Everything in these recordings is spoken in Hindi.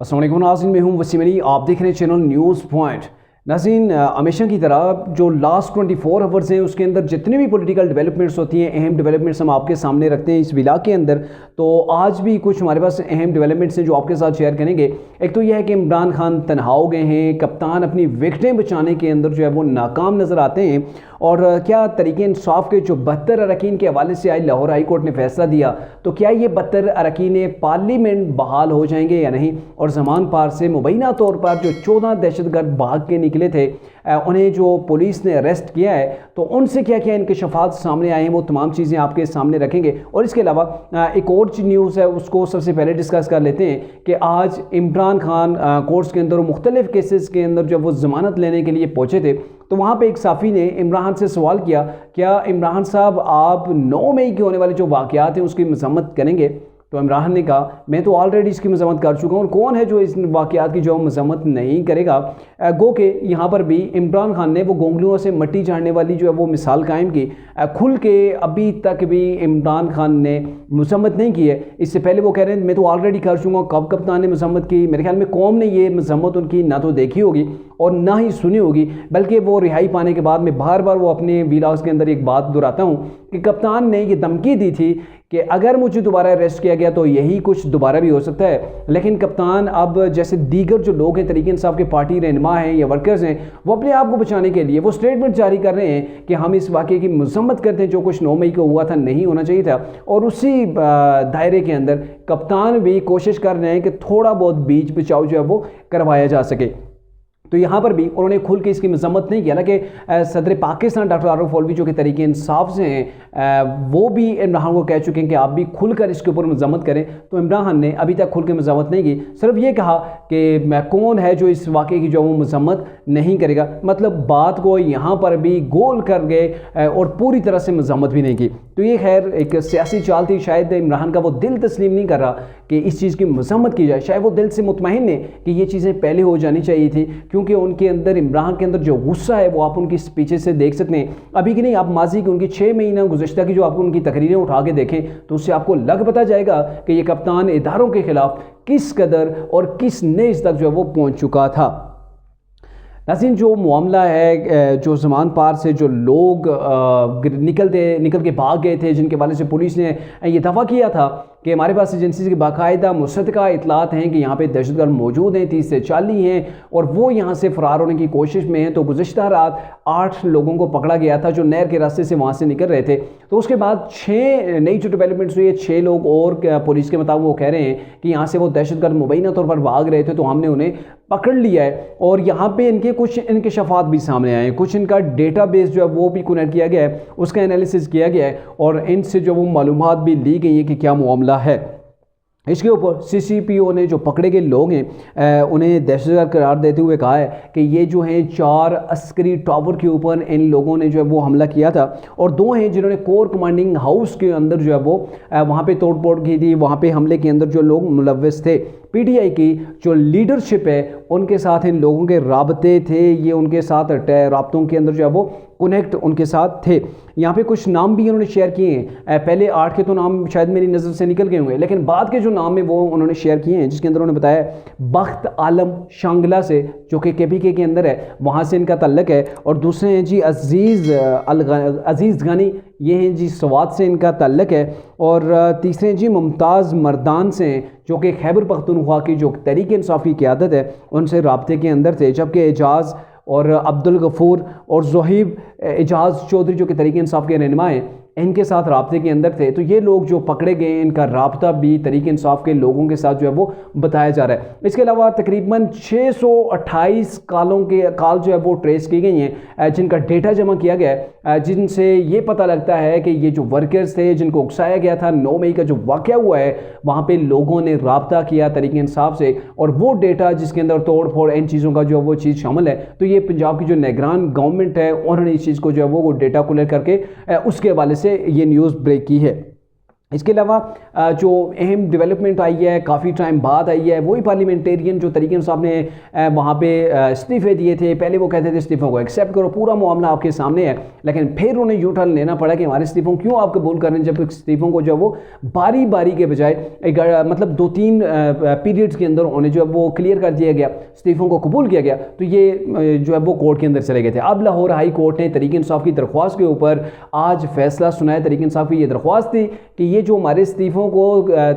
अस्सलाम वालेकुम नाज़रीन, मैं हूं वसीम अली। आप देख रहे हैं चैनल न्यूज़ पॉइंट। नाज़रीन, हमेशा की तरह जो लास्ट 24 आवर्स हैं उसके अंदर जितने भी पॉलिटिकल डेवलपमेंट्स होती हैं, अहम डेवलपमेंट्स हम आपके सामने रखते हैं इस विला के अंदर। तो आज भी कुछ हमारे पास अहम डेवलपमेंट्स हैं जो आपके साथ शेयर करेंगे। एक तो यह है कि इमरान खान तनहा हो गए हैं, कप्तान अपनी विकेटें बचाने के अंदर जो है वो नाकाम नज़र आते हैं। और क्या तरीके इंसाफ के जो 72 अरकान के हवाले से आज लाहौर हाई कोर्ट ने फैसला दिया, तो क्या ये 72 अरकान पार्लियामेंट बहाल हो जाएंगे या नहीं। और ज़मान पार से मुबैना तौर पर जो 14 दहशतगर्द भाग के निकले थे, उन्हें जो पुलिस ने अरेस्ट किया है, तो उनसे क्या क्या इंकशाफात सामने आए हैं, वो तमाम चीज़ें आपके सामने रखेंगे। और इसके अलावा एक और न्यूज़ है, उसको सबसे पहले डिस्कस कर लेते हैं कि आज इमरान खान कोर्ट्स के अंदर मुख्तलिफ केसेस के अंदर जब वो ज़मानत लेने के लिए पहुँचे थे, तो वहाँ पे एक साफ़ी ने इमरान से सवाल किया, क्या इमरान साहब आप 9 मई के होने वाले जो वाक़यात हैं उसकी मज़म्मत करेंगे। तो इमरान ने कहा, मैं तो ऑलरेडी इसकी मज़म्मत कर चुका हूँ, कौन है जो इस वाक़यात की जो मज़म्मत नहीं करेगा। गो के यहाँ पर भी इमरान खान ने वो गोंगलुओं से मट्टी झाड़ने वाली जो है वो मिसाल कायम की। खुल के अभी तक भी इमरान खान ने मज़म्मत नहीं की है। इससे पहले वो कह रहे हैं मैं तो ऑलरेडी कर चुका हूँ। कब कप्तान ने मज़म्मत की? मेरे ख्याल में कौम ने ये मज़म्मत उनकी ना तो देखी होगी और ना ही सुनी होगी, बल्कि वो रिहाई पाने के बाद में बार बार वो अपने वीलॉग्स के अंदर एक बात दोहराता हूँ कि कप्तान ने ये धमकी दी थी कि अगर मुझे दोबारा अरेस्ट किया गया तो यही कुछ दोबारा भी हो सकता है। लेकिन कप्तान अब जैसे दीगर जो लोग हैं, तरीके इंसाफ के पार्टी रहनुमा हैं या वर्कर्स हैं, वो अपने आप को बचाने के लिए वो स्टेटमेंट जारी कर रहे हैं कि हम इस वाक़े की मज़म्मत करते हैं, जो कुछ 9 मई को हुआ था नहीं होना चाहिए था। और उसी दायरे के अंदर कप्तान भी कोशिश कर रहे हैं कि थोड़ा बहुत बीच बचाव जो है वो करवाया जा सके। तो यहाँ पर भी उन्होंने खुल के इसकी मज़म्मत नहीं किया। हालांकि सदर पाकिस्तान डॉक्टर आरिफ अलवी जो कि तरीके इंसाफ से हैं, वो भी इमरान खान को कह चुके हैं कि आप भी खुलकर इसके ऊपर मज़म्मत करें। तो इमरान खान ने अभी तक खुल के मज़म्मत नहीं की, सिर्फ ये कहा कि मैं कौन है जो इस वाक़े की जो वो मज़म्मत नहीं करेगा। मतलब बात को यहाँ पर भी गोल कर गए और पूरी तरह से मज़म्मत भी नहीं की। तो ये खैर एक सियासी चाल थी। शायद इमरान का वो दिल तस्लीम नहीं कर रहा कि इस चीज़ की मज़म्मत की जाए। शायद वो दिल से मुतमईन है कि ये चीज़ें पहले हो जानी चाहिए थी, क्योंकि उनके अंदर, इमरान के अंदर जो गुस्सा है वो आप उनकी स्पीचेस से देख सकते हैं। अभी की नहीं, आप माजी की उनकी 6 महीना गुज़श्ता की जो आपको उनकी तकरीरें उठा के देखें तो उससे आपको लग पता जाएगा कि ये कप्तान इदारों के ख़िलाफ़ किस कदर और किस नेज़ तक जो है वो पहुँच चुका था। नाज़रीन, जो मामला है, जो ज़मान पार से जो लोग निकल के भाग गए थे, जिनके बारे से पुलिस ने ये दावा किया था कि हमारे पास एजेंसी की बाकायदा मुसद्दका इतलात हैं कि यहाँ पे दहशतगर्द मौजूद हैं, 30 से 40 हैं और वो यहाँ से फ़रार होने की कोशिश में हैं। तो गुज़श्ता रात 8 लोगों को पकड़ा गया था जो नहर के रास्ते से वहाँ से निकल रहे थे। तो उसके बाद 6 नई जो डेवलपमेंट्स हुई है, 6 लोग और पुलिस के मुताबिक वो कह रहे हैं कि यहाँ से वो दहशतगर्द मुबैना तौर पर भाग रहे थे, तो हमने उन्हें पकड़ लिया है। और यहाँ पे इनके कुछ इंकशाफात भी सामने आए हैं, कुछ इनका डेटाबेस जो है वो भी कनेक्ट किया गया है, उसका एनालिसिस किया गया है और इनसे जो वो मालूमात भी ली गई है कि क्या मामला है। इसके ऊपर CCPO ने जो पकड़े गए लोग हैं उन्हें दहशतगर्द करार देते हुए कहा है कि ये जो हैं 4 अस्करी टावर के ऊपर इन लोगों ने जो है वो हमला किया था और 2 हैं जिन्होंने कोर कमांडिंग हाउस के अंदर जो है वो वहाँ पे तोड़फोड़ की थी। वहाँ पे हमले के अंदर जो लोग मुलव्वस थे, PTI की जो लीडरशिप है उनके साथ इन लोगों के राबते थे, ये उनके साथ राबतों के अंदर जो है वो कनेक्ट उनके साथ थे। यहाँ पे कुछ नाम भी उन्होंने शेयर किए हैं। पहले 8 के तो नाम शायद मेरी नज़र से निकल गए होंगे, लेकिन बाद के जो नाम है वो उन्होंने शेयर किए हैं, जिसके अंदर उन्होंने बताया बख्त आलम शांगला से, जो कि KPK के अंदर है, वहाँ से इनका तल्लक है। और दूसरे हैं जी अजीज़ गनी, ये हैं जी स्वात से इनका तल्लक है। और तीसरे हैं जी मुमताज़ मर्दान से, जो कि खैबर पख्तूनख्वा की जो तहरीक इंसाफ की क़यादत है उनसे राब्ते के अंदर थे। जबकि एजाज़ और अब्दुल गफूर और ज़ोहिब एजाज़ चौधरी जो कि तहरीक इंसाफ के रहनुमा हैं, इनके साथ राब्ते के अंदर थे। तो ये लोग जो पकड़े गए, इनका राब्ता भी तहरीक इंसाफ के लोगों के साथ जो है वो बताया जा रहा है। इसके अलावा तकरीबन 628 कॉल जो है वो ट्रेस की गई हैं, जिनका डेटा जमा किया गया है, जिनसे ये पता लगता है कि ये जो वर्कर्स थे जिनको उकसाया गया था, 9 मई का जो वाक़या हुआ है वहाँ पर लोगों ने राब्ता किया तहरीक इंसाफ से, और वो डेटा जिसके अंदर तोड़ फोड़ इन चीज़ों का जो वो चीज़ शामिल है। तो ये पंजाब की जो निगरान गवर्नमेंट है उन्होंने इस चीज़ को जो है वो डेटा कलेक्ट करके उसके हवाले से ये न्यूज़ ब्रेक की है। इसके अलावा जो अहम डेवलपमेंट आई है, काफ़ी टाइम बाद आई है, वही पार्लियामेंटेरियन जो तरीके साहब ने वहाँ पे इस्तीफ़े दिए थे। पहले वो कहते थे इस्तीफ़ों को एक्सेप्ट करो, पूरा मामला आपके सामने है, लेकिन फिर उन्हें यू टर्न लेना पड़ा कि हमारे इस्तीफ़ों क्यों आप कबूल कर रहे हैं, जब इस्तीफ़ों को जो वो बारी बारी के बजाय मतलब 2-3 पीरियड्स के अंदर उन्हें जो है वो क्लियर कर दिया गया, इस्तीफ़ों को कबूल किया गया, तो ये जो है वो कोर्ट के अंदर चले गए थे। अब लाहौर हाई कोर्ट ने तरीके इंसाफ की दरख्वास्त के ऊपर आज फैसला सुनाया। तरीके इंसाफ की ये दरख्वास्त थी कि ये जो हमारे इस्तीफ़ों को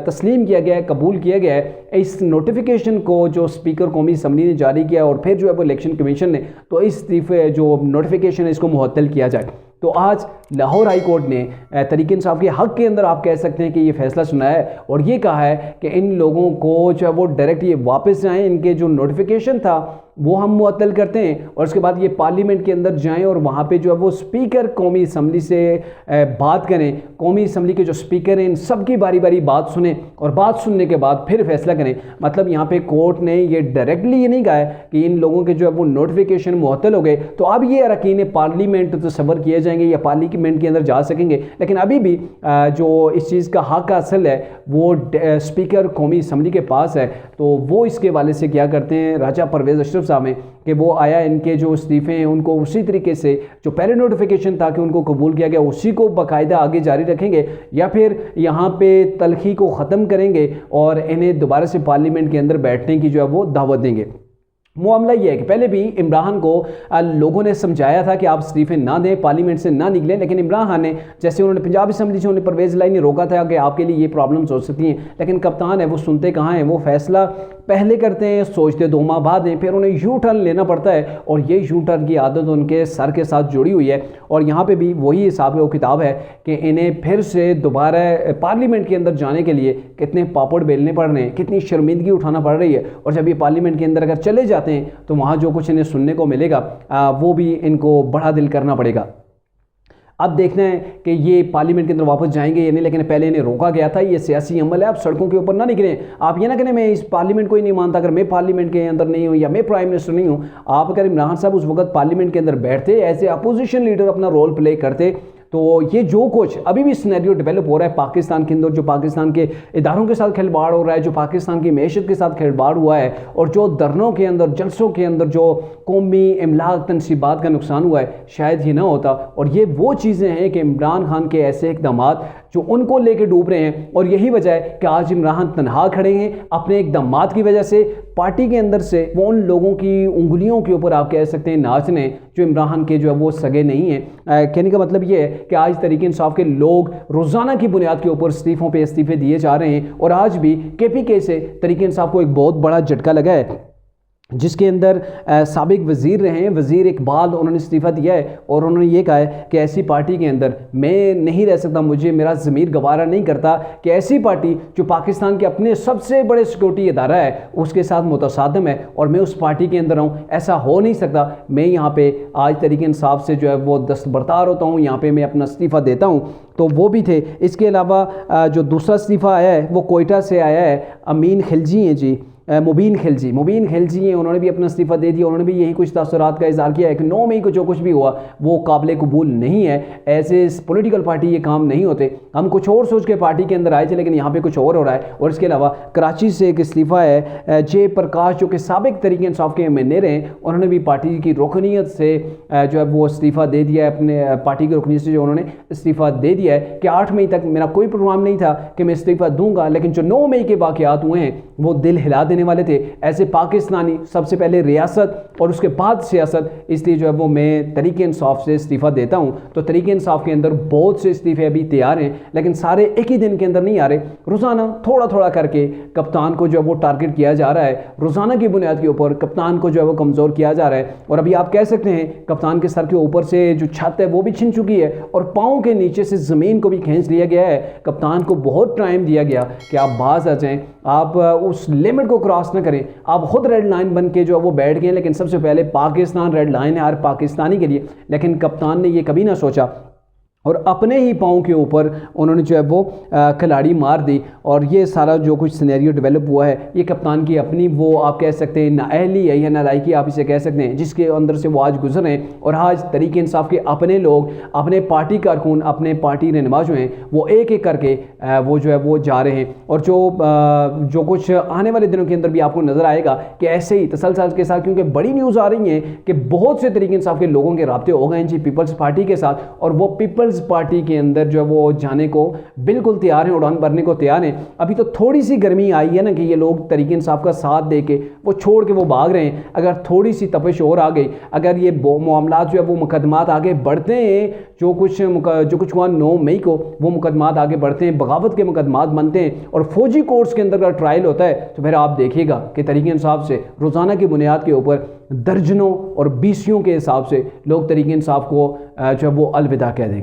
तस्लीम किया गया है, कबूल किया गया है, इस नोटिफिकेशन को जो स्पीकर कौमी असम्बली ने जारी किया और फिर जो है वो इलेक्शन कमीशन ने, तो इस इस्तीफ़े जो नोटिफिकेशन है इसको मुअत्तल किया जाए। तो आज लाहौर हाई कोर्ट ने तरीके इंसाफ के हक़ के अंदर आप कह सकते हैं कि ये फैसला सुनाया है और ये कहा है कि इन लोगों को जो है वो डायरेक्ट ये वापस जाएँ, इनके जो नोटिफिकेशन था वो हम मुअत्तल करते हैं और उसके बाद ये पार्लियामेंट के अंदर जाएं और वहाँ पे जो है वो स्पीकर कौमी असम्बली से बात करें, कौमी असम्बली के जो स्पीकर हैं इन सब की बारी बारी बात सुने और बात सुनने के बाद फिर फैसला करें। मतलब यहाँ पे कोर्ट ने ये डायरेक्टली ये नहीं कहा है कि इन लोगों के जो है वो नोटिफिकेशन मुअत्तल हो गए तो अब ये अरकान पार्लियामेंट तसव्वुर किए जाएंगे या पार्लियामेंट के अंदर जा सकेंगे, लेकिन अभी भी जो इस चीज़ का हक़ हासिल है वो स्पीकर कौमी असम्बली के पास है। तो वो इसके वाले से क्या करते हैं, राजा परवेज़ अशरफ साहब में कि वो आया, इनके जो इस्तीफ़े हैं उनको उसी तरीके से जो पहले नोटिफिकेशन था कि उनको कबूल किया गया उसी को बाकायदा आगे जारी रखेंगे या फिर यहाँ पे तलखी को ख़त्म करेंगे और इन्हें दोबारा से पार्लियामेंट के अंदर बैठने की जो है वो दावत देंगे। मामला ये है कि पहले भी इमरान को लोगों ने समझाया था कि आप इस्तीफ़े ना दें, पार्लियामेंट से ना निकलें, लेकिन इमरान खान ने, जैसे उन्होंने पंजाब असम्बली से उन्हें परवेज़ लाई ने रोका था कि आपके लिए ये प्रॉब्लम्स हो सकती हैं, लेकिन कप्तान है वो सुनते कहाँ हैं, वो फैसला पहले करते हैं, सोचते 2 माह बाद हैं, फिर उन्हें यू टर्न लेना पड़ता है और ये यू टर्न की आदत उनके सर के साथ जुड़ी हुई है। और यहाँ पे भी वही हिसाब व किताब है कि इन्हें फिर से दोबारा पार्लियामेंट के अंदर जाने के लिए कितने पापड़ बेलने पड़ रहे हैं, कितनी शर्मिंदगी उठाना पड़ रही है, और जब ये पार्लियामेंट के अंदर अगर चले जाते हैं तो वहाँ जो कुछ इन्हें सुनने को मिलेगा वो भी इनको बड़ा दिल करना पड़ेगा। अब देखना है कि ये पार्लियामेंट के अंदर वापस जाएंगे या नहीं, लेकिन पहले इन्हें रोका गया था। ये सियासी अमल है, आप सड़कों के ऊपर ना निकलें। आप ये ना करें मैं इस पार्लियामेंट को ही नहीं मानता, अगर मैं पार्लियामेंट के अंदर नहीं हूँ या मैं प्राइम मिनिस्टर नहीं हूँ। आप अगर इमरान साहब उस वक्त पार्लियामेंट के अंदर बैठते, ऐसे अपोजिशन लीडर अपना रोल प्ले करते, तो ये जो कुछ अभी भी सिनेरियो डेवलप हो रहा है पाकिस्तान के अंदर, जो पाकिस्तान के इदारों के साथ खिलवाड़ हो रहा है, जो पाकिस्तान की मैशत के साथ खिलवाड़ हुआ है, और जो धरनों के अंदर, जलसों के अंदर जो कौमी इमलाक तनसीबात का नुकसान हुआ है, शायद ये ना होता। और ये वो चीज़ें हैं कि इमरान खान के ऐसे इक़दामात जो उनको लेके डूब रहे हैं, और यही वजह है कि आज इमरान तनहा खड़े हैं अपने इक़दामात की वजह से। पार्टी के अंदर से वो उन लोगों की उंगलियों के ऊपर आप कह सकते हैं नाच रहे हैं जो इमरान के जो है वो सगे नहीं हैं। कहने का मतलब ये है कि आज तरीके इंसाफ के लोग रोज़ाना की बुनियाद के ऊपर इस्तीफ़ों पे इस्तीफ़े दिए जा रहे हैं, और आज भी KPK से तरीके इंसाफ को एक बहुत बड़ा झटका लगा है, जिसके अंदर साबिक वज़ीर रहे हैं, वज़ीर इकबाल, उन्होंने इस्तीफ़ा दिया है और उन्होंने ये कहा है कि ऐसी पार्टी के अंदर मैं नहीं रह सकता, मुझे मेरा ज़मीर गवारा नहीं करता कि ऐसी पार्टी जो पाकिस्तान के अपने सबसे बड़े सिक्योरिटी इदारा है उसके साथ मुतसादम है और मैं उस पार्टी के अंदर हूँ। ऐसा हो नहीं सकता। मैं यहाँ पे आज तरीके इंसाफ से जो है वो दस्तबरदार होता हूँ, यहाँ पे मैं अपना इस्तीफ़ा देता हूँ। तो वो भी थे। इसके अलावा जो दूसरा इस्तीफ़ा आया है वो कोयटा से आया है, अमीन खिलजी हैं जी, मुबीन खिलजी हैं, उन्होंने भी अपना इस्तीफ़ा दे दिया। उन्होंने भी यही कुछ तासुरात का इज़हार किया है कि 9 मई को जो कुछ भी हुआ वो काबिल कबूल नहीं है। ऐसे पॉलिटिकल पार्टी ये काम नहीं होते। हम कुछ और सोच के पार्टी के अंदर आए थे, लेकिन यहाँ पे कुछ और हो रहा है। और इसके अलावा कराची से एक इस्तीफ़ा है जे प्रकाश, जो कि साबिक तरीके इंसाफ के MNA रहे, उन्होंने भी पार्टी की रुकनीत से जो है वो इस्तीफ़ा दे दिया है। अपने पार्टी की रुकनीत से जो उन्होंने इस्तीफ़ा दे दिया है कि 8 मई तक मेरा कोई प्रोग्राम नहीं था कि मैं इस्तीफ़ा दूंगा, लेकिन जो 9 मई के वाक़यात हुए हैं वो दिल हिला देने वाले थे। ऐसे पाकिस्तानी सबसे पहले रियासत और उसके बाद सियासत, इसलिए जो है वो मैं तरीके इंसाफ से इस्तीफ़ा देता हूँ। तो तरीके इंसाफ के अंदर बहुत से इस्तीफ़े अभी तैयार हैं, लेकिन सारे एक ही दिन के अंदर नहीं आ रहे। रोज़ाना थोड़ा थोड़ा करके कप्तान को जो है वो टारगेट किया जा रहा है, रोज़ाना की बुनियाद के ऊपर कप्तान को जो है वो कमज़ोर किया जा रहा है। और अभी आप कह सकते हैं कप्तान के सर के ऊपर से जो छत है वो भी छिन चुकी है और पाँव के नीचे से ज़मीन को भी खींच लिया गया है। कप्तान को बहुत टाइम दिया गया कि आप बाज आ जाएँ, आप उस लिमिट को क्रॉस ना करें। आप खुद रेड लाइन बन के जो है वो बैठ गए, लेकिन सबसे पहले पाकिस्तान रेड लाइन है हर पाकिस्तानी के लिए। लेकिन कप्तान ने ये कभी ना सोचा और अपने ही पाँव के ऊपर उन्होंने जो है वो खिलाड़ी मार दी। और ये सारा जो कुछ सिनेरियो डेवलप हुआ है, ये कप्तान की अपनी वो आप कह सकते हैं नाअहली है या नालायकी आप इसे कह सकते हैं, जिसके अंदर से वो आज गुजर हैं। और आज तहरीक इंसाफ के अपने लोग, अपने पार्टी कारकुन, अपने पार्टी रहनुमा जो हैं, वो एक एक करके वो जो है वो जा रहे हैं। और जो कुछ आने वाले दिनों के अंदर भी आपको नज़र आएगा कि ऐसे ही तसलसल के साथ, क्योंकि बड़ी न्यूज़ आ रही है कि बहुत से तहरीक इंसाफ के लोगों के राब्ते हो गए हैं जी पीपल्स पार्टी के साथ, और वो पीपल्स पार्टी के अंदर जो है वो जाने को बिल्कुल तैयार हैं, उड़ान भरने को तैयार हैं। अभी तो थोड़ी सी गर्मी आई है ना कि ये लोग तहरीक इंसाफ का साथ दे के वो छोड़ के वो भाग रहे हैं। अगर थोड़ी सी तपिश और आ गई, अगर ये मामला जो है वो मुकदमात आगे बढ़ते हैं, जो कुछ हुआ 9 मई को, वो मुकदमात आगे बढ़ते हैं, बगावत के मुकदमात बनते हैं और फौजी कोर्ट्स के अंदर का ट्रायल होता है, तो फिर आप देखिएगा कि तहरीक इंसाफ से रोज़ाना की बुनियाद के ऊपर दर्जनों और बीसियों के हिसाब से लोग तहरीक इंसाफ को जो है वो अलविदा कह देंगे।